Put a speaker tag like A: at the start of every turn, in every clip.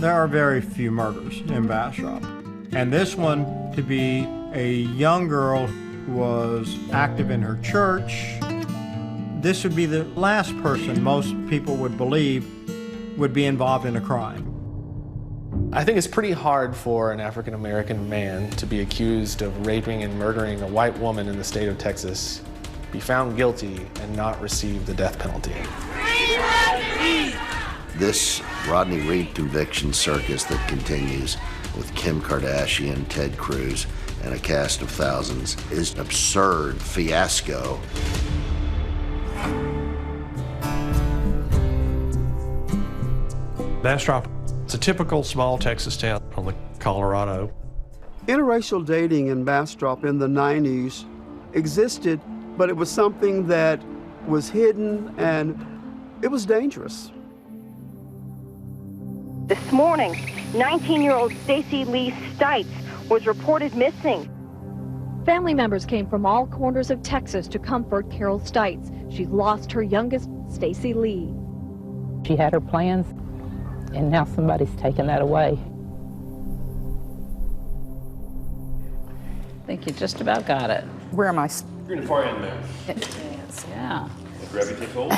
A: There are very few murders in Bastrop, and this one to be a young girl who was active in her church. This would be the last person most people would believe would be involved in a crime.
B: I think it's pretty hard for an African-American man to be accused of raping and murdering a white woman in the state of Texas, be found guilty, and not receive the death penalty.
C: This Rodney Reed conviction circus that continues with Kim Kardashian, Ted Cruz, and a cast of thousands is an absurd fiasco.
D: Bastrop, it's a typical small Texas town on the Colorado.
E: Interracial dating in Bastrop in the 90s existed, but it was something that was hidden and it was dangerous.
F: This morning, 19-year-old Stacey Stites was reported missing.
G: Family members came from all corners of Texas to comfort Carol Stites. She lost her youngest, Stacey Lee.
H: She had her plans, and now somebody's taken that away. I think you just about got it. Where am I?
I: You're in the far end there.
H: Yes, yeah.
I: Gravity takes hold.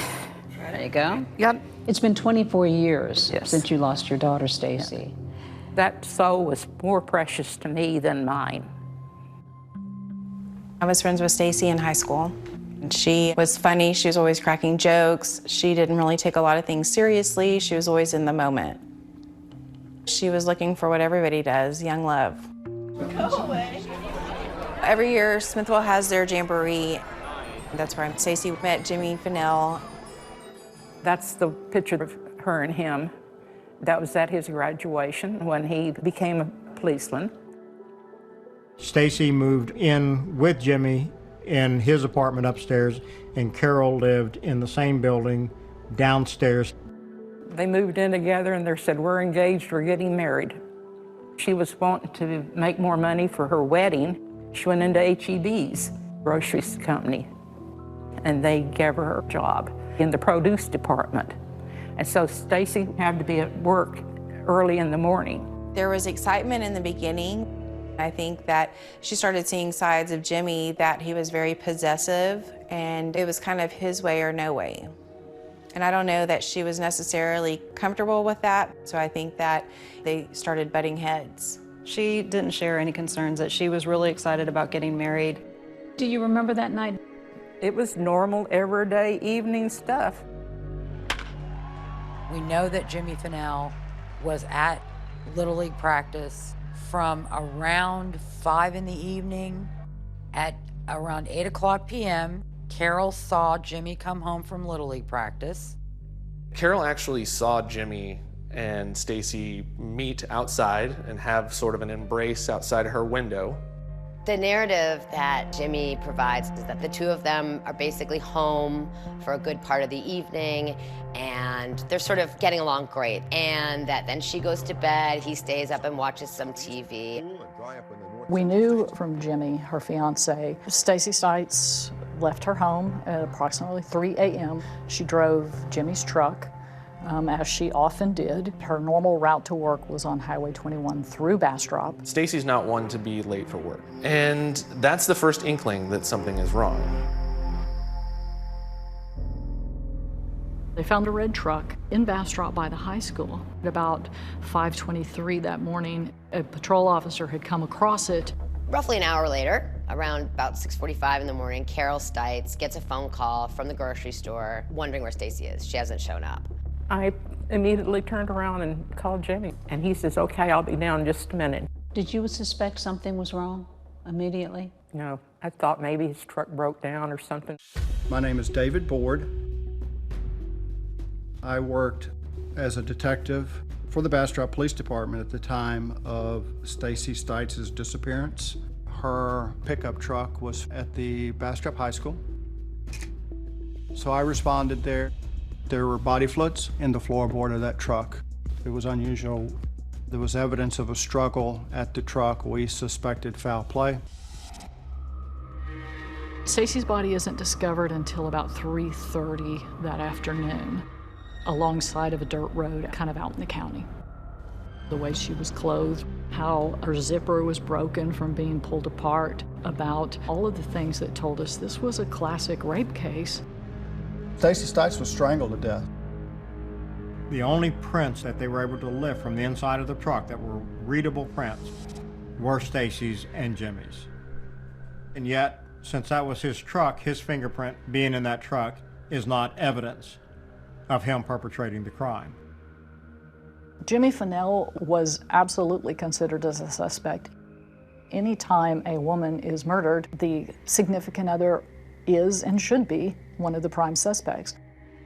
H: There you go. Yep. It's been 24 years since you lost your daughter, Stacey.
J: That soul was more precious to me than mine.
K: I was friends with Stacey in high school. She was funny, she was always cracking jokes. She didn't really take a lot of things seriously. She was always in the moment. She was looking for what everybody does, young love. Go away. Every year, Smithville has their jamboree. That's where Stacey met Jimmy Fennell.
J: That's the picture of her and him. That was at his graduation when he became a policeman.
A: Stacey moved in with Jimmy in his apartment upstairs, and Carol lived in the same building downstairs.
J: They moved in together and they said, we're engaged, we're getting married. She was wanting to make more money for her wedding. She went into H-E-B's grocery company, and they gave her a job in the produce department. And so Stacey had to be at work early in the morning.
K: There was excitement in the beginning. I think that she started seeing sides of Jimmy that he was very possessive, and it was kind of his way or no way. And I don't know that she was necessarily comfortable with that, so I think that they started butting heads.
L: She didn't share any concerns, that she was really excited about getting married.
H: Do you remember that night?
J: It was normal, everyday evening stuff.
M: We know that Jimmy Fennell was at Little League practice from around 5 in the evening. At around 8:00 p.m., Carol saw Jimmy come home from Little League practice.
B: Carol actually saw Jimmy and Stacey meet outside and have sort of an embrace outside her window.
N: The narrative that Jimmy provides is that the two of them are basically home for a good part of the evening, and they're sort of getting along great, and that then she goes to bed, he stays up and watches some TV.
H: We knew from Jimmy, her fiance, Stacey Stites left her home at approximately 3 a.m. She drove Jimmy's truck, as she often did. Her normal route to work was on Highway 21 through Bastrop.
B: Stacey's not one to be late for work, and that's the first inkling that something is wrong.
G: They found a red truck in Bastrop by the high school. At about 5:23 that morning, a patrol officer had come across it.
N: Roughly an hour later, around about 6:45 in the morning, Carol Stites gets a phone call from the grocery store wondering where Stacey is. She hasn't shown up.
J: I immediately turned around and called Jimmy, and he says, okay, I'll be down in just a minute.
H: Did you suspect something was wrong immediately?
J: No, I thought maybe his truck broke down or something.
A: My name is David Board. I worked as a detective for the Bastrop Police Department at the time of Stacey Stites' disappearance. Her pickup truck was at the Bastrop High School. So I responded there. There were body fluids in the floorboard of that truck. It was unusual. There was evidence of a struggle at the truck. We suspected foul play.
G: Stacey's body isn't discovered until about 3:30 that afternoon, alongside of a dirt road kind of out in the county. the way she was clothed, how her zipper was broken from being pulled apart, about all of the things that told us this was a classic rape case.
A: Stacey Stites was strangled to death.
O: The only prints that they were able to lift from the inside of the truck that were readable prints were Stacey's and Jimmy's. And yet, since that was his truck, his fingerprint being in that truck is not evidence of him perpetrating the crime.
H: Jimmy Fennell was absolutely considered as a suspect. Anytime a woman is murdered, the significant other is and should be one of the prime suspects.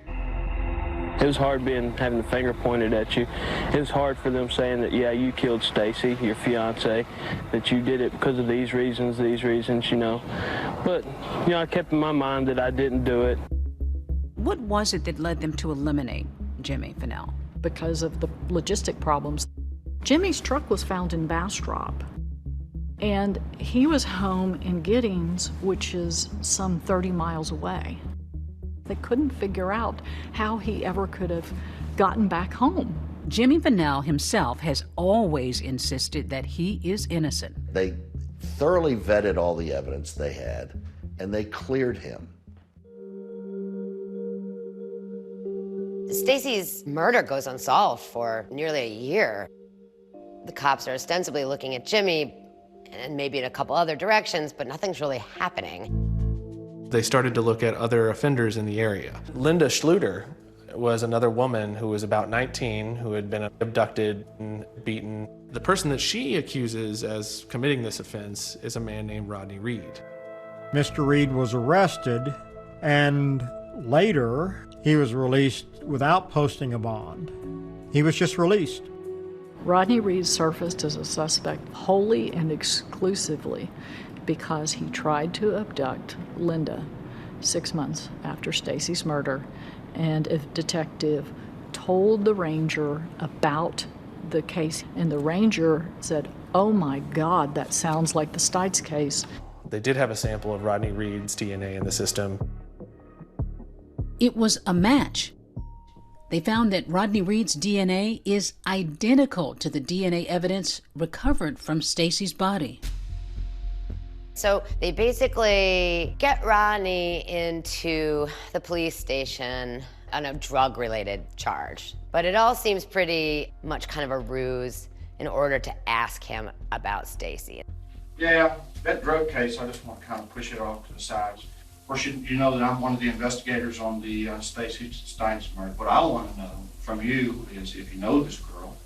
P: It was hard having the finger pointed at you. It was hard for them saying that, yeah, you killed Stacey, your fiance, that you did it because of these reasons, you know. But, you know, I kept in my mind that I didn't do it.
Q: What was it that led them to eliminate Jimmy Fennell?
G: Because of the logistic problems. Jimmy's truck was found in Bastrop, and he was home in Giddings, which is some 30 miles away. They couldn't figure out how he ever could have gotten back home.
Q: Jimmy Fennell himself has always insisted that he is innocent.
C: They thoroughly vetted all the evidence they had, and they cleared him.
N: Stacey's murder goes unsolved for nearly a year. The cops are ostensibly looking at Jimmy and maybe in a couple other directions, but nothing's really happening.
B: They started to look at other offenders in the area. Linda Schluter was another woman who was about 19 who had been abducted and beaten. The person that she accuses as committing this offense is a man named Rodney Reed.
O: Mr. Reed was arrested, and later he was released without posting a bond. He was just released.
G: Rodney Reed surfaced as a suspect wholly and exclusively because he tried to abduct Linda 6 months after Stacey's murder, and a detective told the ranger about the case, and the ranger said, "Oh my God, that sounds like the Stites case."
B: They did have a sample of Rodney Reed's DNA in the system.
Q: It was a match. They found that Rodney Reed's DNA is identical to the DNA evidence recovered from Stacey's body.
N: So they basically get Rodney into the police station on a drug-related charge. But it all seems pretty much kind of a ruse in order to ask him about Stacey.
A: Yeah, that drug case, I just want to kind of push it off to the sides. Of course, you know that I'm one of the investigators on the Stacey Stites murder. What I want to know from you is if you know this girl,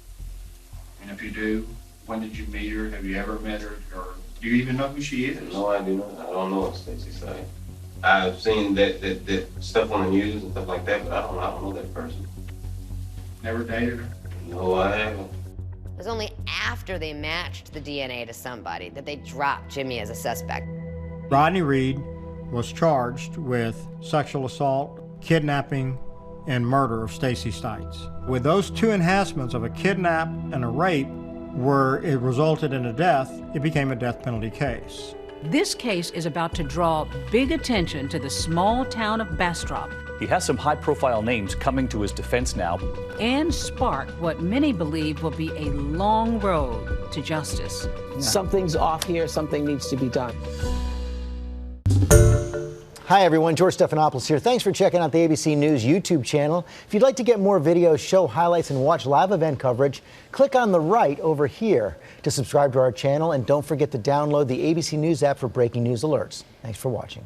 A: and if you do, when did you meet her? Have you ever met her? Or do you even know who she is?
I: No, I do not. I don't know what Stacey Stites. I've seen that stuff on the news and stuff like that, but I don't know that person.
A: Never dated her?
I: No, I haven't.
N: It was only after they matched the DNA to somebody that they dropped Jimmy as a suspect.
O: Rodney Reed was charged with sexual assault, kidnapping, and murder of Stacey Stites. With those two enhancements of a kidnap and a rape, where it resulted in a death, it became a death penalty case.
Q: This case is about to draw big attention to the small town of Bastrop.
R: He has some high-profile names coming to his defense now.
Q: And spark what many believe will be a long road to justice.
S: Something's off here, something needs to be done.
T: Hi everyone, George Stephanopoulos here. Thanks for checking out the ABC News YouTube channel. If you'd like to get more videos, show highlights, and watch live event coverage, click on the right over here to subscribe to our channel, and don't forget to download the ABC News app for breaking news alerts. Thanks for watching.